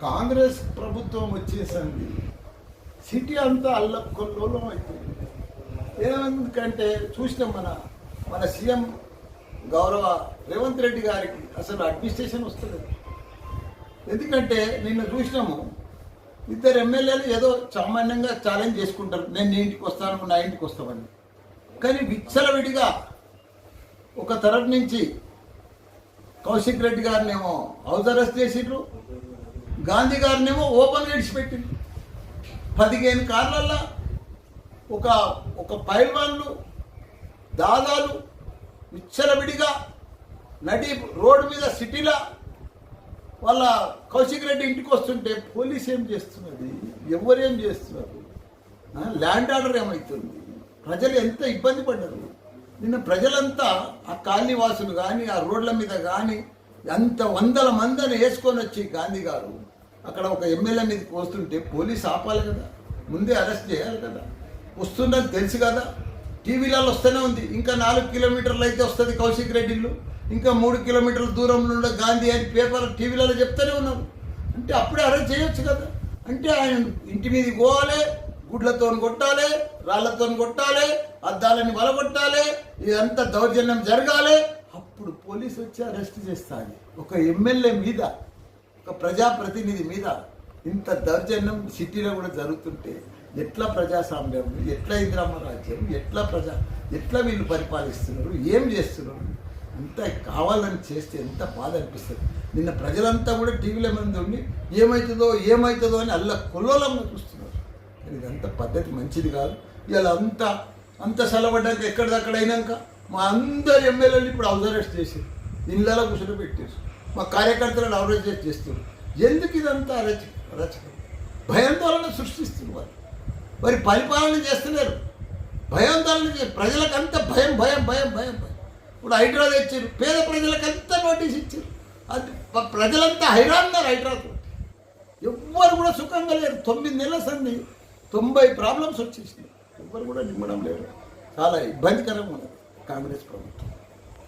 కాంగ్రెస్ ప్రభుత్వం వచ్చేసింది, సిటీ అంతా అల్లకొల్లోలం అయిపోయింది. ఎందుకంటే చూసినాం మన సీఎం గౌరవ రేవంత్ రెడ్డి గారికి అసలు అడ్మినిస్ట్రేషన్ వస్తుంది. ఎందుకంటే నిన్న చూసినాము, ఇద్దరు ఎమ్మెల్యేలు ఏదో సామాన్యంగా ఛాలెంజ్ చేసుకుంటారు, నేను నీ ఇంటికి వస్తాను, నా ఇంటికి వస్తామని. కానీ విచ్చలవిడిగా ఒక తరఫు నుంచి కౌశిక్ రెడ్డి గారినేమో హౌస్ అరెస్ట్ చేసిండ్రు, గాంధీ గారినేమో ఓపెన్ విడిచిపెట్టింది. 15 కార్లల్లో ఒక పైల్వాన్లు దాదాలు విచ్చలవిడిగా నడి రోడ్డు మీద సిటీలో వాళ్ళ కౌశిక్ రెడ్డి ఇంటికి వస్తుంటే పోలీసు ఏం చేస్తున్నది, ఎవరేం చేస్తున్నారు, ల్యాండ్ ఆర్డర్ ఏమవుతుంది, ప్రజలు ఎంత ఇబ్బంది పడ్డారు. నిన్న ప్రజలంతా ఆ కాలనీవాసులు కానీ ఆ రోడ్ల మీద కానీ అంత వందల మందిని వేసుకొని వచ్చి గాంధీ గారు అక్కడ ఒక ఎమ్మెల్యే మీదకి వస్తుంటే పోలీసు ఆపాలి కదా, ముందే అరెస్ట్ చేయాలి కదా. వస్తుందని తెలుసు కదా, టీవీలలో వస్తూనే ఉంది. ఇంకా 4 కిలోమీటర్లు అయితే వస్తుంది కౌశిక్ రెడ్డి ఇల్లు, ఇంకా 3 కిలోమీటర్ల దూరంలో ఉండే గాంధీ అని పేపర్ టీవీలలో చెప్తూనే ఉన్నారు. అంటే అప్పుడే అరెస్ట్ చేయొచ్చు కదా. అంటే ఆయన ఇంటి మీదకి పోవాలి, గుడ్లతో కొట్టాలి, రాళ్లతో కొట్టాలి, అద్దాలని వలగొట్టాలి, ఇదంతా దౌర్జన్యం జరగాలి. అప్పుడు పోలీసు వచ్చి అరెస్ట్ చేస్తాను. ఒక ఎమ్మెల్యే మీద, ఒక ప్రజాప్రతినిధి మీద ఇంత దౌర్జన్యం సిటీలో కూడా జరుగుతుంటే ఎట్లా ప్రజాస్వామ్యం, ఎట్లా ఇందిరమ్మ రాజ్యం, ఎట్లా వీళ్ళు పరిపాలిస్తున్నారు, ఏం చేస్తున్నారు, అంత కావాలని చేస్తే ఎంత బాధ అనిపిస్తుంది. నిన్న ప్రజలంతా కూడా టీవీల మీద ఉండి ఏమవుతుందో అని అల్ల కొల్లోలంగా చూస్తున్నారు. కానీ ఇదంతా పద్ధతి మంచిది కాదు. ఇలా అంత సెలబడ్డాక ఎక్కడిదక్కడ అయినాక మా అందరు ఎమ్మెల్యేలు ఇప్పుడు హౌస్ అరెస్ట్ చేసి ఇళ్ళలో కూర్చొని పెట్టేసి మా కార్యకర్తలను అరెస్ట్ చేస్తున్నారు. ఎందుకు ఇదంతా రచకం? భయాందోళన సృష్టిస్తున్నారు. మరి పరిపాలన చేస్తున్నారు, భయాందోళన ప్రజలకంతా భయం. ఇప్పుడు హైడ్రా తెచ్చారు, పేద ప్రజలకంతా నోటీస్ ఇచ్చారు. అది ప్రజలంతా హైరాన్నారు హైడ్రాతో. ఎవ్వరు కూడా సుఖంగా లేరు. 9 నెలల సంది 90 ప్రాబ్లమ్స్ వచ్చేసినాయి. ఎవ్వరు కూడా నిమ్మడం లేరు. చాలా ఇబ్బందికరంగా ఉన్నది కాంగ్రెస్ ప్రభుత్వం.